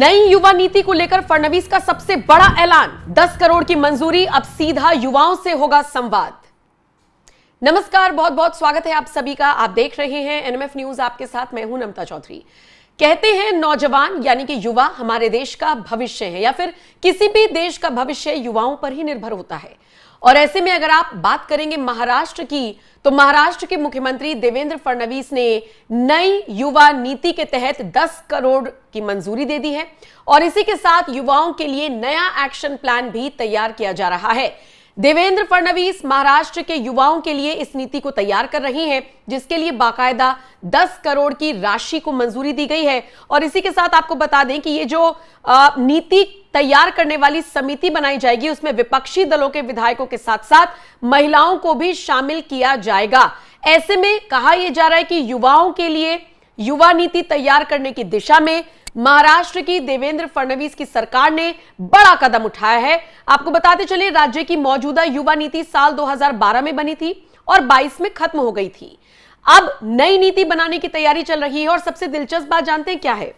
नई युवा नीति को लेकर फडणवीस का सबसे बड़ा ऐलान, 10 करोड़ की मंजूरी, अब सीधा युवाओं से होगा संवाद। नमस्कार, बहुत बहुत स्वागत है आप सभी का। आप देख रहे हैं एनएमएफ न्यूज, आपके साथ मैं हूं नमता चौधरी। कहते हैं नौजवान यानी कि युवा हमारे देश का भविष्य है, या फिर किसी भी देश का भविष्य युवाओं पर ही निर्भर होता है। और ऐसे में अगर आप बात करेंगे महाराष्ट्र की, तो महाराष्ट्र के मुख्यमंत्री देवेंद्र फडणवीस ने नई युवा नीति के तहत 10 करोड़ की मंजूरी दे दी है और इसी के साथ युवाओं के लिए नया एक्शन प्लान भी तैयार किया जा रहा है। देवेंद्र फडणवीस महाराष्ट्र के युवाओं के लिए इस नीति को तैयार कर रही हैं, जिसके लिए बाकायदा 10 करोड़ की राशि को मंजूरी दी गई है। और इसी के साथ आपको बता दें कि ये जो नीति तैयार करने वाली समिति बनाई जाएगी, उसमें विपक्षी दलों के विधायकों के साथ साथ महिलाओं को भी शामिल किया जाएगा। ऐसे में कहा यह जा रहा है कि युवाओं के लिए युवा नीति तैयार करने की दिशा में महाराष्ट्र की देवेंद्र फडणवीस की सरकार ने बड़ा कदम उठाया है। आपको बताते चलिए, राज्य की मौजूदा युवा नीति साल 2012 में बनी थी और 22 में खत्म हो गई थी। अब नई नीति बनाने की तैयारी चल रही है और सबसे दिलचस्प बात जानते हैं क्या है?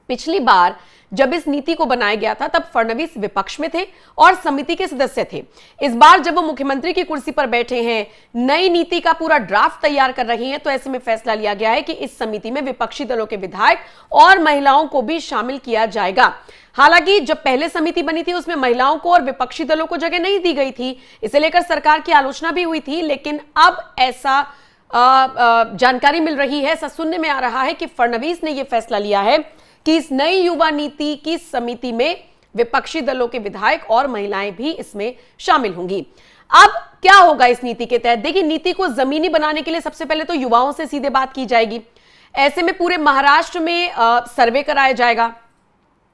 पिछली बार जब इस नीति को बनाया गया था तब फडणवीस विपक्ष में थे और समिति के सदस्य थे। इस बार जब वो मुख्यमंत्री की कुर्सी पर बैठे हैं, नई नीति का पूरा ड्राफ्ट तैयार कर रही हैं, तो ऐसे में फैसला लिया गया है कि इस समिति में विपक्षी दलों के विधायक और महिलाओं को भी शामिल किया जाएगा। हालांकि जब पहले समिति बनी थी उसमें महिलाओं को और विपक्षी दलों को जगह नहीं दी गई थी, इसे लेकर सरकार की आलोचना भी हुई थी। लेकिन अब ऐसा जानकारी मिल रही है, ऐसा सुनने में आ रहा है कि फडणवीस ने यह फैसला लिया है कि इस नई युवा नीति की समिति में विपक्षी दलों के विधायक और महिलाएं भी इसमें शामिल होंगी। अब क्या होगा इस नीति के तहत? देखिए, नीति को जमीनी बनाने के लिए सबसे पहले तो युवाओं से सीधे बात की जाएगी। ऐसे में पूरे महाराष्ट्र में सर्वे कराया जाएगा।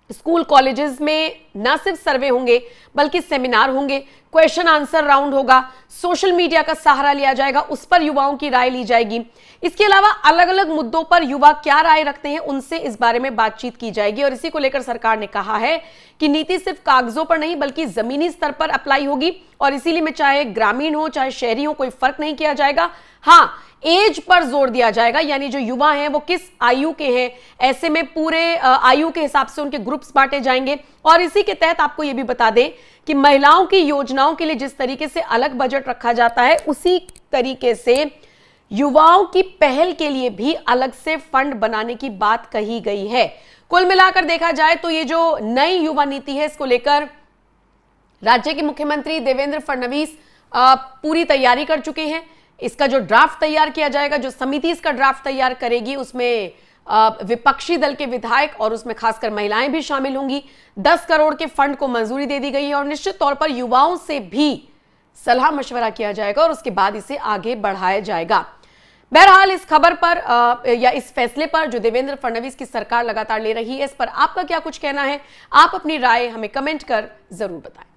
स्कूल कॉलेजेस में न सिर्फ सर्वे होंगे बल्कि सेमिनार होंगे, क्वेश्चन आंसर राउंड होगा, सोशल मीडिया का सहारा लिया जाएगा, उस पर युवाओं की राय ली जाएगी। इसके अलावा अलग अलग मुद्दों पर युवा क्या राय रखते हैं, उनसे इस बारे में बातचीत की जाएगी। और इसी को लेकर सरकार ने कहा है कि नीति सिर्फ कागजों पर नहीं बल्कि जमीनी स्तर पर अप्लाई होगी और इसीलिए में चाहे ग्रामीण हो चाहे शहरी हो, कोई फर्क नहीं किया जाएगा। हाँ, एज पर जोर दिया जाएगा, यानी जो युवा हैं वो किस आयु के हैं, ऐसे में पूरे आयु के हिसाब से उनके ग्रुप्स बांटे जाएंगे। और इसी के तहत आपको ये भी बता दें कि महिलाओं की योजनाओं के लिए जिस तरीके से अलग बजट रखा जाता है, उसी तरीके से युवाओं की पहल के लिए भी अलग से फंड बनाने की बात कही गई है। कुल मिलाकर देखा जाए तो ये जो नई युवा नीति है, इसको लेकर राज्य के मुख्यमंत्री देवेंद्र फडणवीस पूरी तैयारी कर चुके हैं। इसका जो ड्राफ्ट तैयार किया जाएगा, जो समिति इसका ड्राफ्ट तैयार करेगी, उसमें विपक्षी दल के विधायक और उसमें खासकर महिलाएं भी शामिल होंगी। 10 करोड़ के फंड को मंजूरी दे दी गई है और निश्चित तौर पर युवाओं से भी सलाह मशवरा किया जाएगा और उसके बाद इसे आगे बढ़ाया जाएगा। बहरहाल इस खबर पर या इस फैसले पर जो देवेंद्र फडणवीस की सरकार लगातार ले रही है, इस पर आपका क्या कुछ कहना है? आप अपनी राय हमें कमेंट कर जरूर बताएं।